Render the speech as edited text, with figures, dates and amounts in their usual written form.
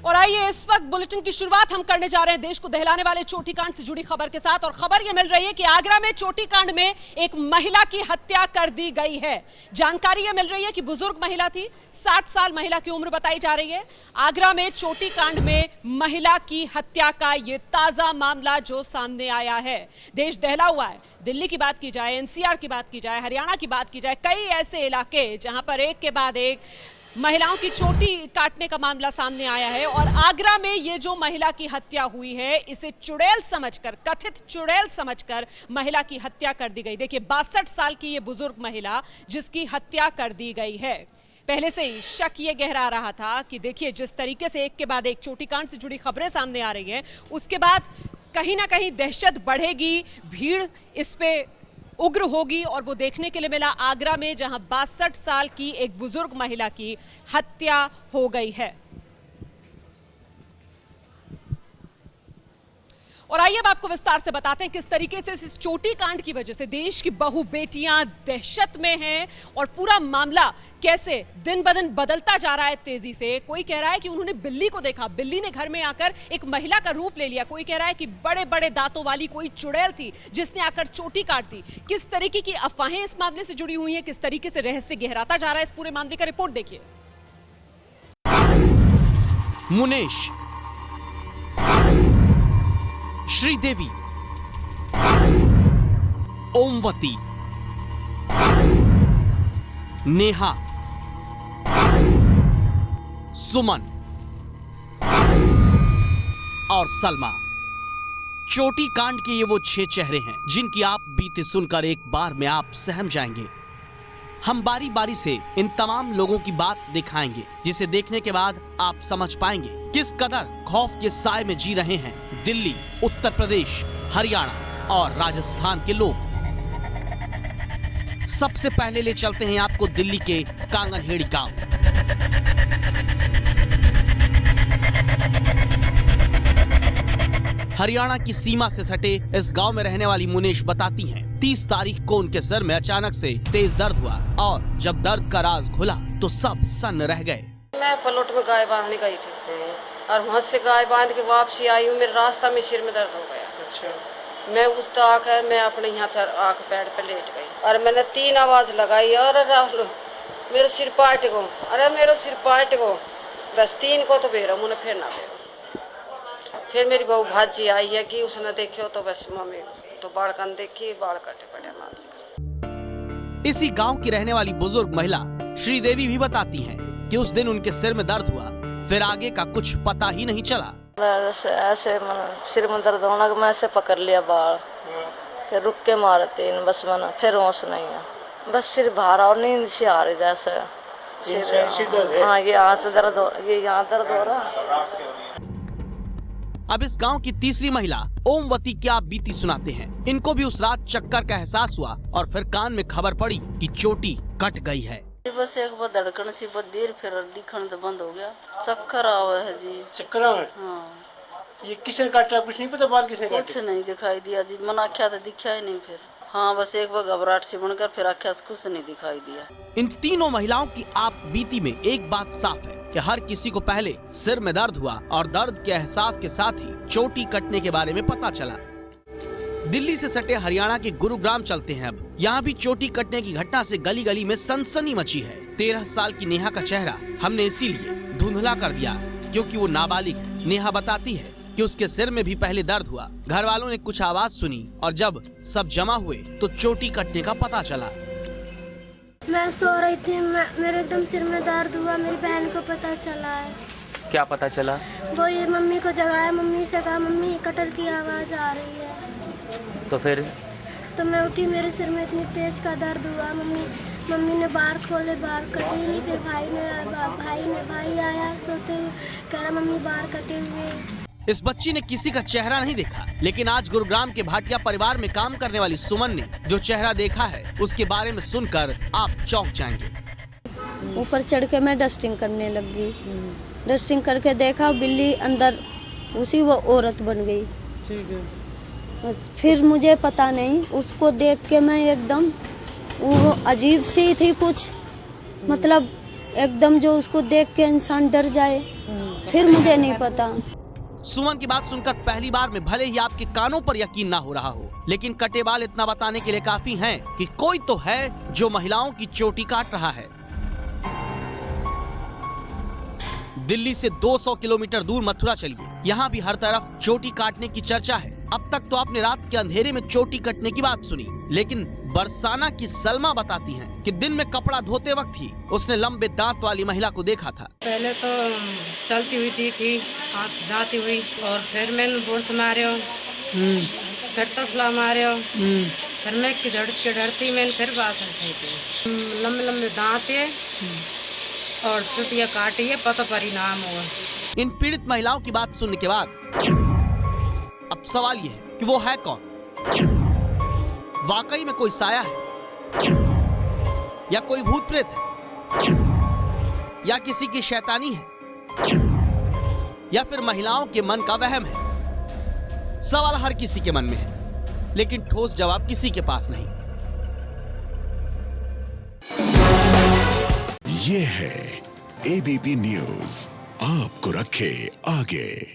और आइए इस वक्त बुलेटिन की शुरुआत हम करने जा रहे हैं देश को दहलाने वाले चोटी कांड से जुड़ी खबर के साथ। और खबर यह मिल रही है कि आगरा में चोटी कांड में एक महिला की हत्या कर दी गई है। जानकारी यह मिल रही है कि बुजुर्ग महिला थी, 60 साल महिला की उम्र बताई जा रही है। आगरा में चोटी कांड में महिला की हत्या का ये ताजा मामला जो सामने आया है। देश दहला हुआ है। दिल्ली की बात की जाए, एनसीआर की बात की जाए, हरियाणा की बात की जाए, कई ऐसे इलाके जहां पर एक के बाद एक महिलाओं की चोटी काटने का मामला सामने आया है। और आगरा में ये जो महिला की हत्या हुई है, इसे चुड़ैल समझकर, कथित चुड़ैल समझकर महिला की हत्या कर दी गई। देखिए 62 साल की ये बुजुर्ग महिला जिसकी हत्या कर दी गई है। पहले से ही शक ये गहरा रहा था कि देखिए जिस तरीके से एक के बाद एक चोटी कांड से जुड़ी खबरें सामने आ रही हैं, उसके बाद कहीं ना कहीं दहशत बढ़ेगी, भीड़ इस पे उग्र होगी। और वो देखने के लिए मिला आगरा में, जहां 62 साल की एक बुजुर्ग महिला की हत्या हो गई है। और आइए अब आपको विस्तार से बताते हैं किस तरीके से इस चोटी कांड की वजह से देश की बहु बेटियां दहशत में हैं और पूरा मामला कैसे दिन ब दिन बदलता जा रहा है तेजी से। कोई कह रहा है कि उन्होंने बिल्ली को देखा, बिल्ली ने घर में आकर एक महिला का रूप ले लिया। कोई कह रहा है कि बड़े बड़े दांतों वाली कोई चुड़ैल थी जिसने आकर चोटी काट दी। किस तरीके की अफवाहें इस मामले से जुड़ी हुई हैं, किस तरीके से रहस्य गहराता जा रहा है, इस पूरे मामले का रिपोर्ट देखिए। मुनेश, श्रीदेवी, ओमवती, नेहा, सुमन और सलमा। चोटी कांड के ये वो 6 चेहरे हैं जिनकी आप बीते सुनकर एक बार में आप सहम जाएंगे। हम बारी बारी से इन तमाम लोगों की बात दिखाएंगे, जिसे देखने के बाद आप समझ पाएंगे किस कदर खौफ के साए में जी रहे हैं दिल्ली, उत्तर प्रदेश, हरियाणा और राजस्थान के लोग। सबसे पहले ले चलते हैं आपको दिल्ली के कांगनहेड़ी गांव। हरियाणा की सीमा से सटे इस गांव में रहने वाली मुनेश बताती हैं 30 तारीख को उनके सर में अचानक से तेज दर्द हुआ और जब दर्द का राज खुला तो सब सन्न रह गए। मैं पलोट में गाय बांधने गई थी और वहाँ से गाय बांध के वापसी आई हूँ, मेरे रास्ता में सिर में दर्द हो गया। अच्छा। मैं उस आकर मैं अपने यहाँ से आँख पैर पे लेट गई और मैंने 3 आवाज लगाई, अरे राहुल मेरे सिर पाट को, अरे मेरे सिर पाट को। बस 3 को तो बेरा मुझे फिर ना बेरा। फिर मेरी बहू भाजी आई है कि उसने देखियो तो बस मम्मी तो बालकन देखी, बाल कटे पड़े मार। इसी गांव की रहने वाली बुजुर्ग महिला श्रीदेवी भी बताती हैं कि उस दिन उनके सिर में दर्द हुआ, फिर आगे का कुछ पता ही नहीं चला। ऐसे सिर में दर्द होना कि मैं ऐसे पकड़ लिया बाल, फिर रुक के मारे 3, बस मैंने फिर होश नहीं है, बस सिर भारा और नींद से आ रही जैसे सिर। हाँ ये यहाँ से दर्द हो, ये यहाँ दर्द हो रहा। अब इस गांव की तीसरी महिला ओमवती क्या बीती सुनाते हैं। इनको भी उस रात चक्कर का एहसास हुआ और फिर कान में खबर पड़ी कि चोटी कट गई है। बस एक बार धड़कन सी देर फिर दिखना तो बंद हो गया, चक्कर आवा है जी। चक्कर आवा? हाँ। ये किसने काटा कुछ नहीं पता, बाल किसने काटे? कुछ नहीं दिखाई दिया जी, मन आख्या तो दिखा ही नहीं फिर। हाँ बस एक बार घबराहट से बनकर फिर आख्या कुछ नहीं दिखाई दिया। इन तीनों महिलाओं की आप बीती में एक बात साफ है कि हर किसी को पहले सिर में दर्द हुआ और दर्द के एहसास के साथ ही चोटी कटने के बारे में पता चला। दिल्ली से सटे हरियाणा के गुरुग्राम चलते हैं। अब यहाँ भी चोटी कटने की घटना से गली गली में सनसनी मची है। 13 साल की नेहा का चेहरा हमने इसीलिए धुंधला कर दिया क्योंकि वो नाबालिग है। नेहा बताती है कि उसके सिर में भी पहले दर्द हुआ। घर वालों ने कुछ आवाज सुनी और जब सब जमा हुए तो चोटी कटने का पता चला। मैं सो रही थी, मेरे एकदम सिर में दर्द हुआ। मेरी बहन को पता चला है। क्या पता चला? वो ये मम्मी को जगाया, मम्मी से कहा मम्मी कटर की आवाज आ रही है। तो फिर तो मैं उठी, मेरे सिर में इतनी तेज का दर्द हुआ। मम्मी ने बाहर खोले, बाहर कटे नहीं। फिर भाई आया सोते हुए, कह रहा मम्मी बाहर कटे हुए। इस बच्ची ने किसी का चेहरा नहीं देखा, लेकिन आज गुरुग्राम के भाटिया परिवार में काम करने वाली सुमन ने जो चेहरा देखा है उसके बारे में सुनकर आप चौंक जाएंगे। ऊपर चढ़ के मैं डस्टिंग करने लग गई। डस्टिंग करके देखा बिल्ली अंदर उसी वो औरत बन गई। ठीक है। फिर मुझे पता नहीं, उसको देख के मैं एकदम वो अजीब सी थी कुछ, मतलब एकदम जो उसको देख के इंसान डर जाए। फिर मुझे नहीं पता। सुमन की बात सुनकर पहली बार में भले ही आपके कानों पर यकीन ना हो रहा हो, लेकिन कटे बाल इतना बताने के लिए काफी हैं कि कोई तो है जो महिलाओं की चोटी काट रहा है। दिल्ली से 200 किलोमीटर दूर मथुरा चलिए, यहाँ भी हर तरफ चोटी काटने की चर्चा है। अब तक तो आपने रात के अंधेरे में चोटी कटने की बात सुनी, लेकिन बरसाना की सलमा बताती हैं कि दिन में कपड़ा धोते वक्त ही उसने लंबे दांत वाली महिला को देखा था। पहले तो चलती हुई थी हाथ जाती हुई, और फिर मैंने बोर्ड से मारे हो, फिर तसला मारे हो, फिर मैं के डरती मैंने फिर बात उठाई थी। लंबे लंबे दांत है और चुटिया काटी है, पता परिणाम हुआ। इन पीड़ित महिलाओं की बात सुनने के बाद अब सवाल ये है कि वो है कौन? वाकई में कोई साया है, या कोई भूत प्रेत है, या किसी की शैतानी है, या फिर महिलाओं के मन का वहम है? सवाल हर किसी के मन में है, लेकिन ठोस जवाब किसी के पास नहीं। ये है एबीपी न्यूज़, आपको रखे आगे।